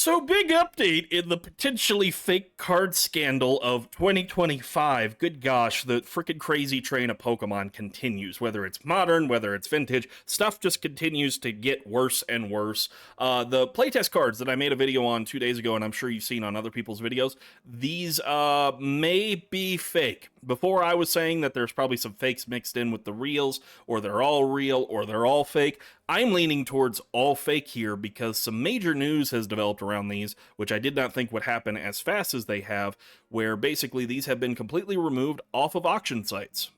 So, big update in the potentially fake card scandal of 2025. Good gosh, the freaking crazy train of Pokemon continues. Whether it's modern, whether it's vintage, stuff just continues to get worse and worse. The playtest cards that I made a video on 2 days ago, and I'm sure you've seen on other people's videos, these may be fake. Before I was saying that there's probably some fakes mixed in with the reals, or they're all real, or they're all fake. I'm leaning towards all fake here because some major news has developed around these, which I did not think would happen as fast as they have, where basically these have been completely removed off of auction sites.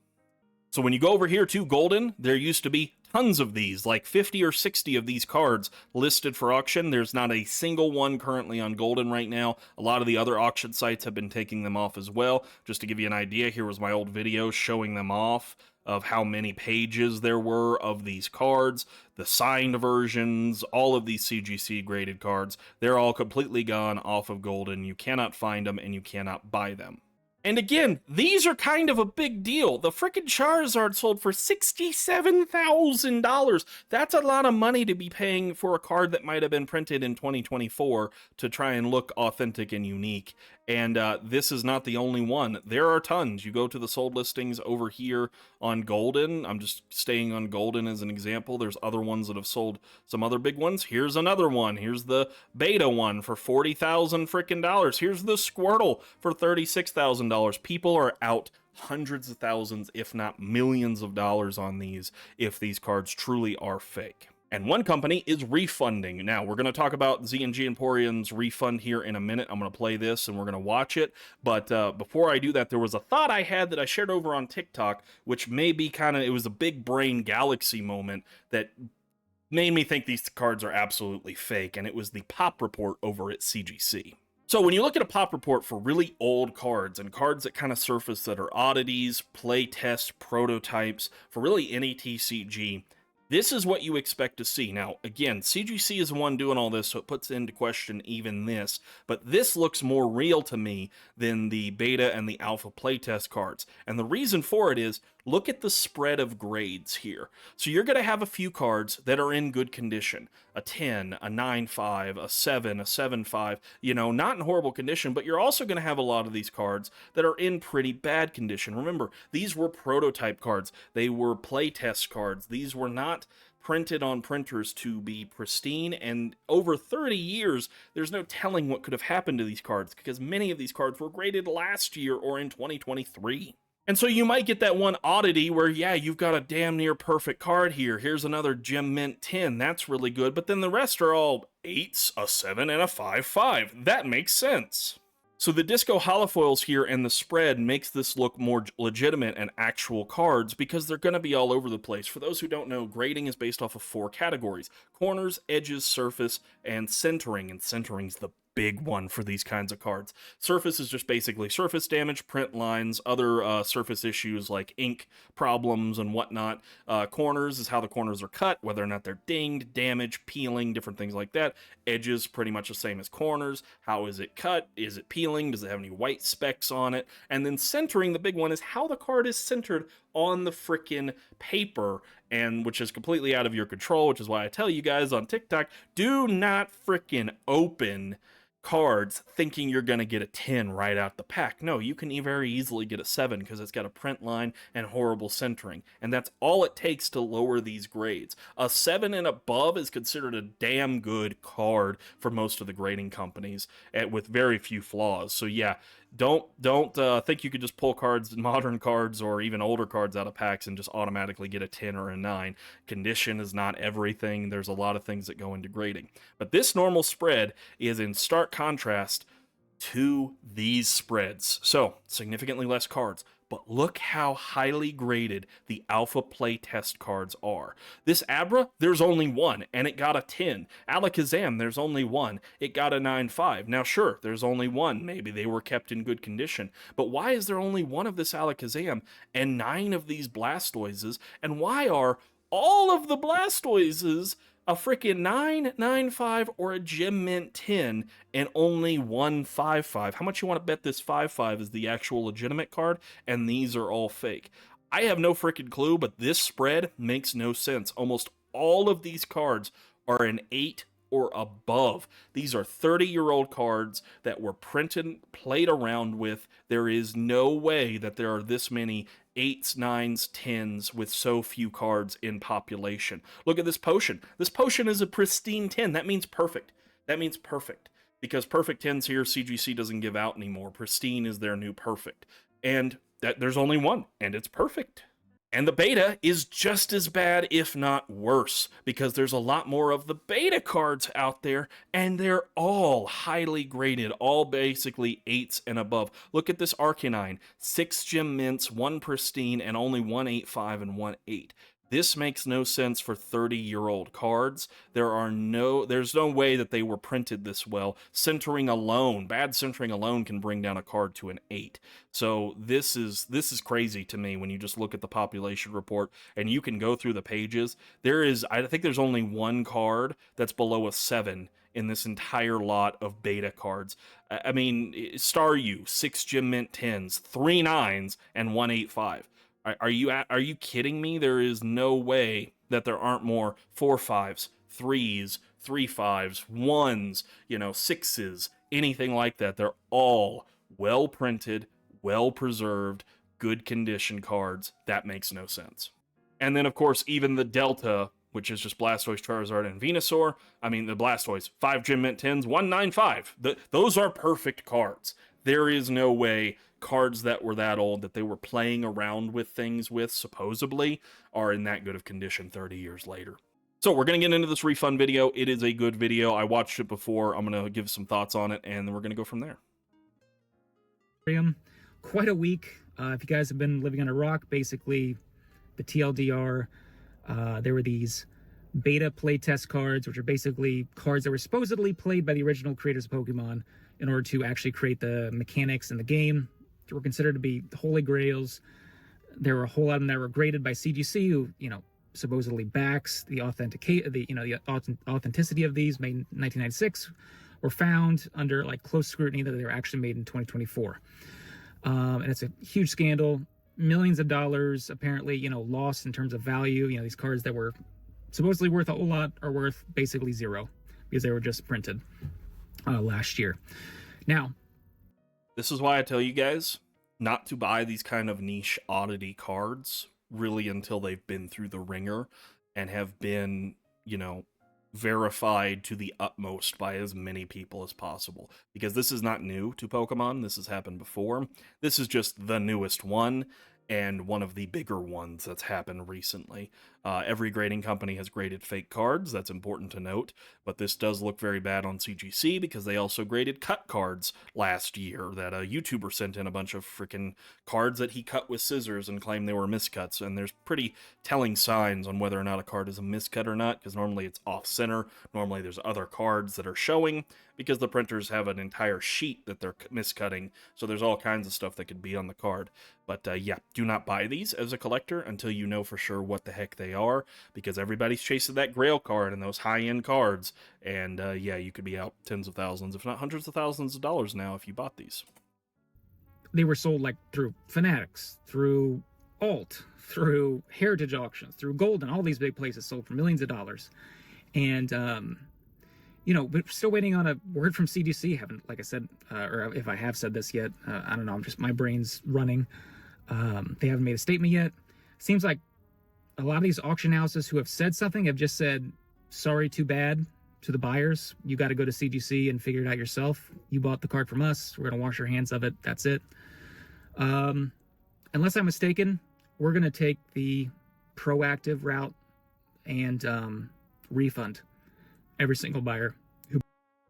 So when you go over here to Golden, there used to be tons of these, like 50 or 60 of these cards listed for auction. There's not a single one currently on Golden right now. A lot of the other auction sites have been taking them off as well. Just to give you an idea, here was my old video showing them off of how many pages there were of these cards, the signed versions, all of these CGC graded cards. They're all completely gone off of Golden. You cannot find them and you cannot buy them. And again, these are kind of a big deal. The frickin' Charizard sold for $67,000. That's a lot of money to be paying for a card that might have been printed in 2024 to try and look authentic and unique. And this is not the only one. There are tons. You go to the sold listings over here on Golden. I'm just staying on Golden as an example. There's other ones that have sold some other big ones. Here's another one. Here's the beta one for $40,000 frickin' dollars. Here's the Squirtle for $36,000. People are out hundreds of thousands, if not millions of dollars on these if these cards truly are fake. And one company is refunding. Now, we're going to talk about ZNG Emporium's refund here in a minute. I'm going to play this and we're going to watch it. But before I do that, there was a thought I had that I shared over on TikTok, which may be it was a big brain galaxy moment that made me think these cards are absolutely fake. And it was the pop report over at CGC. So when you look at a pop report for really old cards and cards that kind of surface that are oddities, play test, prototypes, for really any TCG, this is what you expect to see. Now, again, CGC is the one doing all this, so it puts into question even this, but this looks more real to me than the beta and the alpha playtest cards. And the reason for it is, look at the spread of grades here. So you're going to have a few cards that are in good condition. A 10, a 9.5, a 7, a 7.5, not in horrible condition, but you're also going to have a lot of these cards that are in pretty bad condition. Remember, these were prototype cards. They were playtest cards. These were not printed on printers to be pristine, and over 30 years, there's no telling what could have happened to these cards, because many of these cards were graded last year or in 2023. And so you might get that one oddity where, yeah, you've got a damn near perfect card here. Here's another Gem Mint 10. That's really good. But then the rest are all 8s, a 7, and a 5.5. That makes sense. So the Disco holofoils here and the spread makes this look more legitimate and actual cards because they're going to be all over the place. For those who don't know, grading is based off of 4 categories: corners, edges, surface, and centering. And centering's the big one for these kinds of cards. Surface is just basically surface damage, print lines, other surface issues like ink problems and whatnot. Corners is how the corners are cut, whether or not they're dinged, damaged, peeling, different things like that. Edges, pretty much the same as corners. How is it cut? Is it peeling? Does it have any white specks on it? And then centering, the big one, is how the card is centered on the frickin' paper, and which is completely out of your control, which is why I tell you guys on TikTok, do not frickin' open cards thinking you're going to get a 10 right out the pack. No, you can very easily get a 7 because it's got a print line and horrible centering. And that's all it takes to lower these grades. A 7 and above is considered a damn good card for most of the grading companies with very few flaws. So yeah, don't think you could just pull cards, modern cards or even older cards out of packs and just automatically get a 10 or a 9. Condition is not everything. There's a lot of things that go into grading. But this normal spread is in stark contrast to these spreads. So, significantly less cards. But look how highly graded the alpha playtest cards are. This Abra, there's only one, and it got a 10. Alakazam, there's only one. It got a 9.5. Now, sure, there's only one. Maybe they were kept in good condition. But why is there only one of this Alakazam and 9 of these Blastoises? And why are all of the Blastoises a freaking 9, 9.5, or a Gem Mint 10, and only one 5.5. How much you want to bet this 5.5 is the actual legitimate card, and these are all fake? I have no freaking clue, but this spread makes no sense. Almost all of these cards are an 8 or above. These are 30-year-old cards that were printed, played around with. There is no way that there are this many 8s, 9s, 10s with so few cards in population. Look at this potion. This potion is a pristine 10. That means perfect. That means perfect. Because perfect 10s here, CGC doesn't give out anymore. Pristine is their new perfect. And there's only one, and it's perfect. And the beta is just as bad, if not worse, because there's a lot more of the beta cards out there, and they're all highly graded, all basically 8s and above. Look at this Arcanine, 6 gem mints, 1 pristine, and only 185 and 18. This makes no sense for 30-year-old cards. There's no way that they were printed this well. Centering alone, bad centering alone can bring down a card to an 8. So this is crazy to me when you just look at the population report and you can go through the pages. I think there's only one card that's below a 7 in this entire lot of beta cards. I mean, Staryu, 6 gem mint 10s, 3 9s, and 185. Are you kidding me? There is no way that there aren't more 4 5s, 3s, 3 5s, 1s, 6s, anything like that. They're all well printed, well preserved, good condition cards. That makes no sense. And then, of course, even the Delta, which is just Blastoise, Charizard, and Venusaur. I mean, the Blastoise, 5 gem mint 10s, 195. Those are perfect cards. There is no way cards that were that old, that they were playing around with things with, supposedly, are in that good of condition 30 years later. So we're going to get into this refund video. It is a good video. I watched it before. I'm going to give some thoughts on it, and then we're going to go from there. Quite a week. If you guys have been living on a rock, basically the TLDR, there were these beta playtest cards, which are basically cards that were supposedly played by the original creators of Pokemon in order to actually create the mechanics in the game. They were considered to be holy grails. There were a whole lot of them that were graded by CGC, who, supposedly backs the authenticity of these, made in 1996, were found under close scrutiny that they were actually made in 2024. And it's a huge scandal. Millions of dollars apparently, lost in terms of value. These cards that were supposedly worth a whole lot are worth basically zero because they were just printed last year. Now, this is why I tell you guys not to buy these kind of niche oddity cards really until they've been through the ringer and have been, verified to the utmost by as many people as possible. Because this is not new to Pokemon. This has happened before. This is just the newest one, and one of the bigger ones that's happened recently. Every grading company has graded fake cards, that's important to note, but this does look very bad on CGC because they also graded cut cards last year, that a YouTuber sent in a bunch of freaking cards that he cut with scissors and claimed they were miscuts, and there's pretty telling signs on whether or not a card is a miscut or not, because normally it's off-center, normally there's other cards that are showing, because the printers have an entire sheet that they're miscutting, so there's all kinds of stuff that could be on the card. But yeah, do not buy these as a collector until you know for sure what the heck they are, because everybody's chasing that Grail card and those high-end cards, and yeah, you could be out tens of thousands, if not hundreds of thousands of dollars now if you bought these. They were sold through Fanatics, through Alt, through Heritage Auctions, through Golden, all these big places sold for millions of dollars. And we're still waiting on a word from CGC. Haven't, like I said, or if I have said this yet, I don't know. My brain's running. They haven't made a statement yet. Seems like a lot of these auction houses who have said something have just said, sorry, too bad to the buyers. You got to go to CGC and figure it out yourself. You bought the card from us. We're going to wash your hands of it. That's it. Unless I'm mistaken, we're going to take the proactive route and refund every single buyer.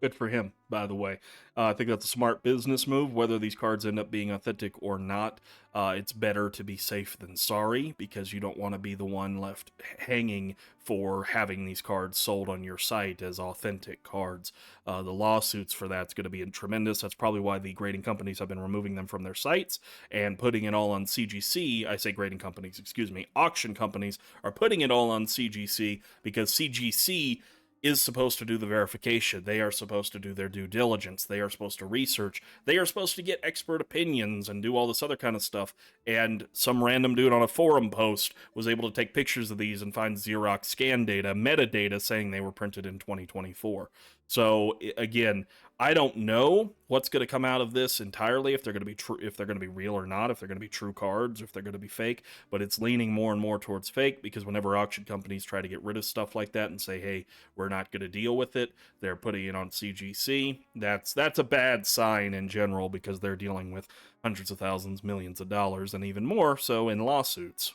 Good for him, by the way. I think that's a smart business move, whether these cards end up being authentic or not. It's better to be safe than sorry, because you don't want to be the one left hanging for having these cards sold on your site as authentic cards. The lawsuits for that's going to be tremendous. That's probably why the grading companies have been removing them from their sites and putting it all on CGC. I say grading companies, excuse me. Auction companies are putting it all on CGC because CGC is supposed to do the verification. They are supposed to do their due diligence. They are supposed to research. They are supposed to get expert opinions and do all this other kind of stuff. And some random dude on a forum post was able to take pictures of these and find Xerox scan data, metadata saying they were printed in 2024. So again, I don't know what's going to come out of this entirely, if they're going to be true, if they're going to be real or not, if they're going to be true cards, or if they're going to be fake. But it's leaning more and more towards fake, because whenever auction companies try to get rid of stuff like that and say, "Hey, we're not going to deal with it," they're putting it on CGC. That's a bad sign in general, because they're dealing with hundreds of thousands, millions of dollars, and even more so in lawsuits.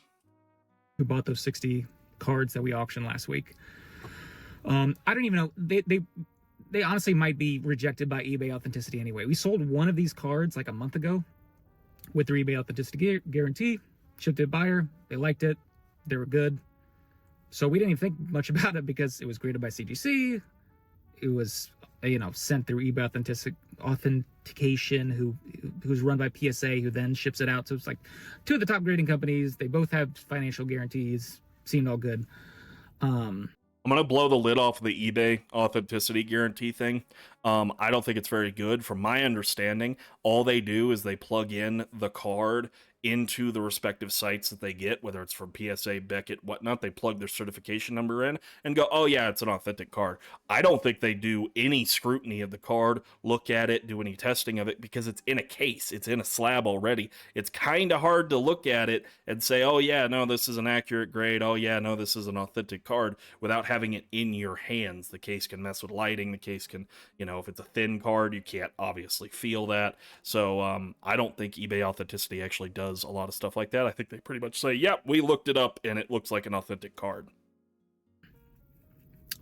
Who bought those 60 cards that we auctioned last week? I don't even know. They honestly might be rejected by eBay Authenticity anyway. We sold one of these cards like a month ago with their eBay Authenticity guarantee, shipped to a buyer. They liked it. They were good. So we didn't even think much about it, because it was graded by CGC. It was, sent through eBay Authentication, who's run by PSA, who then ships it out. So it's like two of the top grading companies. They both have financial guarantees. Seemed all good. I'm going to blow the lid off the eBay Authenticity guarantee thing. I don't think it's very good. From my understanding, all they do is they plug in the card into the respective sites that they get, whether it's from PSA, Beckett, whatnot. They plug their certification number in and go, "Oh yeah, it's an authentic card." I don't think they do any scrutiny of the card, look at it, do any testing of it, because it's in a case, it's in a slab already. It's kind of hard to look at it and say, "Oh yeah, no, this is an accurate grade. Oh yeah, no, this is an authentic card," without having it in your hands. The case can mess with lighting. The case can, if it's a thin card, you can't obviously feel that. So I don't think eBay Authenticity actually does a lot of stuff like that. I think they pretty much say, "Yep, we looked it up and it looks like an authentic card."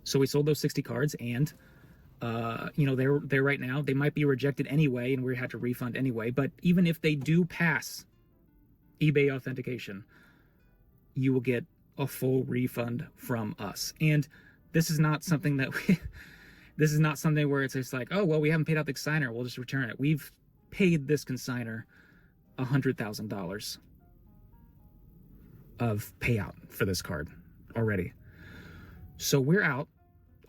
So we sold those 60 cards, and they're right now. They might be rejected anyway, and we had to refund anyway. But even if they do pass eBay authentication, you will get a full refund from us. And this is not something that this is not something where it's just like, "Oh well, we haven't paid out the consignor, we'll just return it." We've paid this consignor $100,000 of payout for this card already. So we're out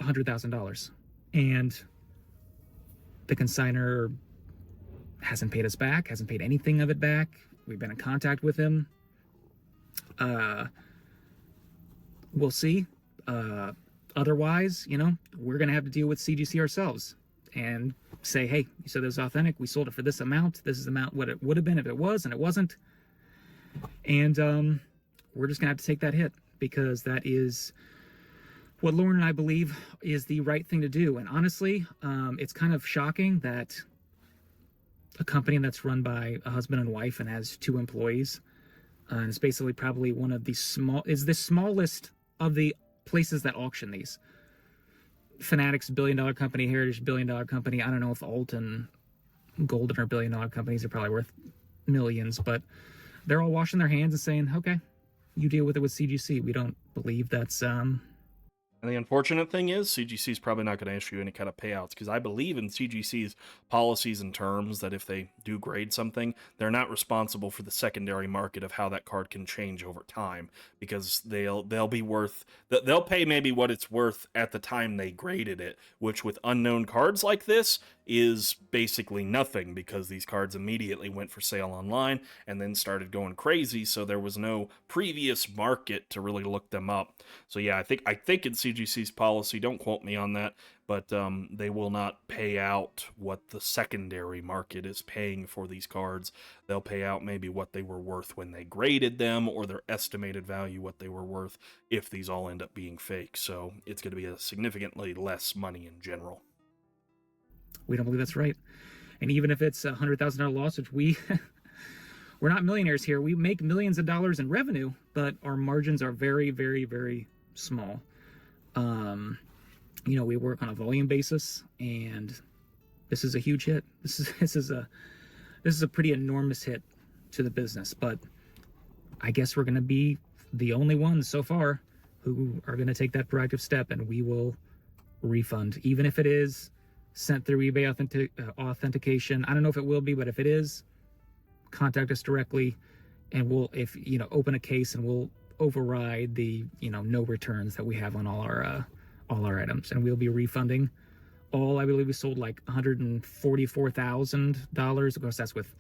$100,000, and the consignor hasn't paid us back, hasn't paid anything of it back. We've been in contact with him. We'll see. Otherwise, we're going to have to deal with CGC ourselves and say, "Hey, you said it was authentic. We sold it for this amount. This is the amount what it would have been if it was, and it wasn't." And we're just going to have to take that hit, because that is what Lauren and I believe is the right thing to do. And honestly, it's kind of shocking that a company that's run by a husband and wife and has 2 employees, and it's basically probably one of the smallest of the places that auction these. Fanatics, $1 billion company. Heritage, $1 billion company. I don't know if Alt and Golden are $1 billion companies. They're probably worth millions, but they're all washing their hands and saying, "Okay, you deal with it with CGC. We don't believe that's And the unfortunate thing is, CGC is probably not going to issue any kind of payouts, because I believe in CGC's policies and terms that if they do grade something, they're not responsible for the secondary market of how that card can change over time, because they'll pay maybe what it's worth at the time they graded it, which with unknown cards like this is basically nothing, because these cards immediately went for sale online and then started going crazy, so there was no previous market to really look them up. So yeah, I think in CGC's policy, don't quote me on that, but they will not pay out what the secondary market is paying for these cards. They'll pay out maybe what they were worth when they graded them, or their estimated value, what they were worth, if these all end up being fake. So it's going to be a significantly less money in general. We don't believe that's right. And even if it's $100,000 loss, which we're not millionaires here. We make millions of dollars in revenue, but our margins are very, very, very small. We work on a volume basis, and this is a huge hit. This is a pretty enormous hit to the business. But I guess we're going to be the only ones so far who are going to take that proactive step, and we will refund, even if it is sent through eBay authentication. I don't know if it will be, but if it is, contact us directly, and we'll open a case, and we'll override the no returns that we have on all all our items, and we'll be refunding all. I believe we sold like $144,000. Of course, that's with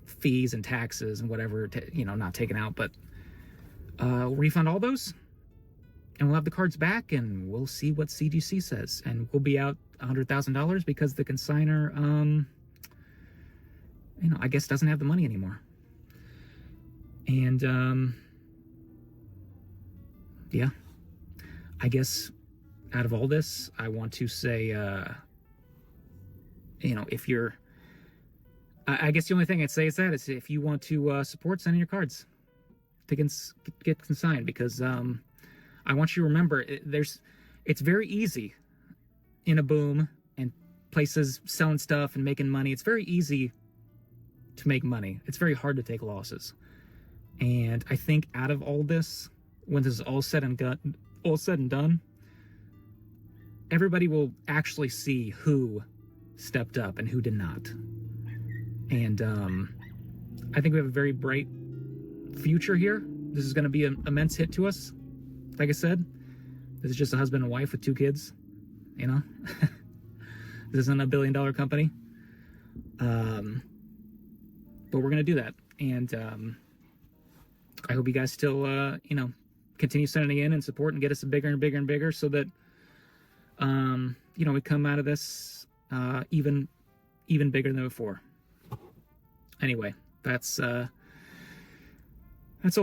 fees and taxes and whatever, not taken out, but we'll refund all those, and we'll have the cards back, and we'll see what CGC says, and we'll be out $100,000 because the consigner, I guess doesn't have the money anymore. And yeah, I guess out of all this, I want to say, if you're, I guess the only thing I'd say is if you want to support, send in your cards to get consigned, because I want you to remember, it's very easy in a boom and places selling stuff and making money. It's very easy to make money. It's very hard to take losses. And I think out of all this, when this is all said and done, everybody will actually see who stepped up and who did not. And I think we have a very bright future here. This is going to be an immense hit to us. Like I said, this is just a husband and wife with 2 kids. This isn't a $1 billion company. But we're going to do that. And I hope you guys still, continue sending in and support and get us bigger and bigger and bigger, so that, we come out of this even bigger than before. Anyway, that's all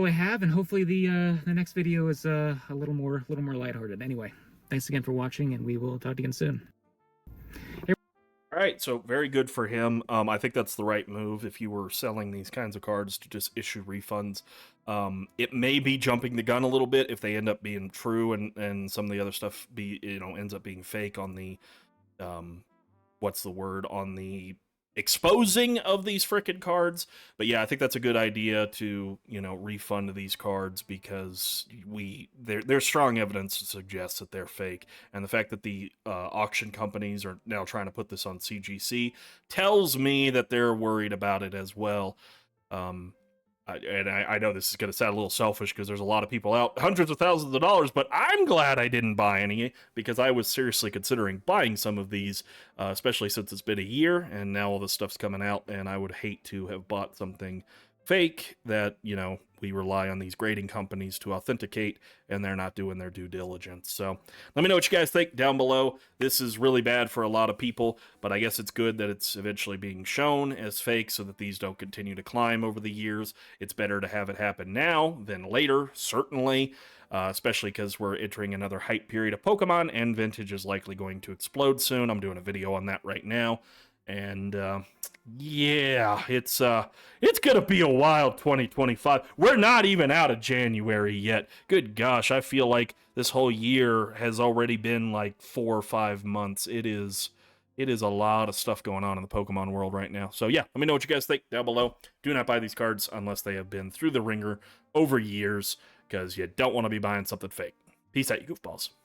I have, and hopefully the next video is a little more lighthearted. Anyway, thanks again for watching, and we will talk to you again soon. All right, so very good for him. I think that's the right move if you were selling these kinds of cards, to just issue refunds. It may be jumping the gun a little bit if they end up being true, and some of the other stuff ends up being fake on the on the exposing of these frickin' cards. But yeah, I think that's a good idea to refund these cards, because there's strong evidence to suggest that they're fake, and the fact that the auction companies are now trying to put this on CGC tells me that they're worried about it as well. I know this is going to sound a little selfish, because there's a lot of people out hundreds of thousands of dollars, but I'm glad I didn't buy any, because I was seriously considering buying some of these, especially since it's been a year and now all this stuff's coming out, and I would hate to have bought something fake that, we rely on these grading companies to authenticate, and they're not doing their due diligence. So let me know what you guys think down below. This is really bad for a lot of people, but I guess it's good that it's eventually being shown as fake, so that these don't continue to climb over the years. It's better to have it happen now than later, certainly, especially because we're entering another hype period of Pokemon, and Vintage is likely going to explode soon. I'm doing a video on that right now. And yeah, it's gonna be a wild 2025. We're not even out of January yet. Good gosh, I feel like this whole year has already been like 4 or 5 months. It is a lot of stuff going on in the Pokemon world right now. So yeah, let me know what you guys think down below. Do not buy these cards unless they have been through the ringer over years, because you don't want to be buying something fake. Peace out, you goofballs.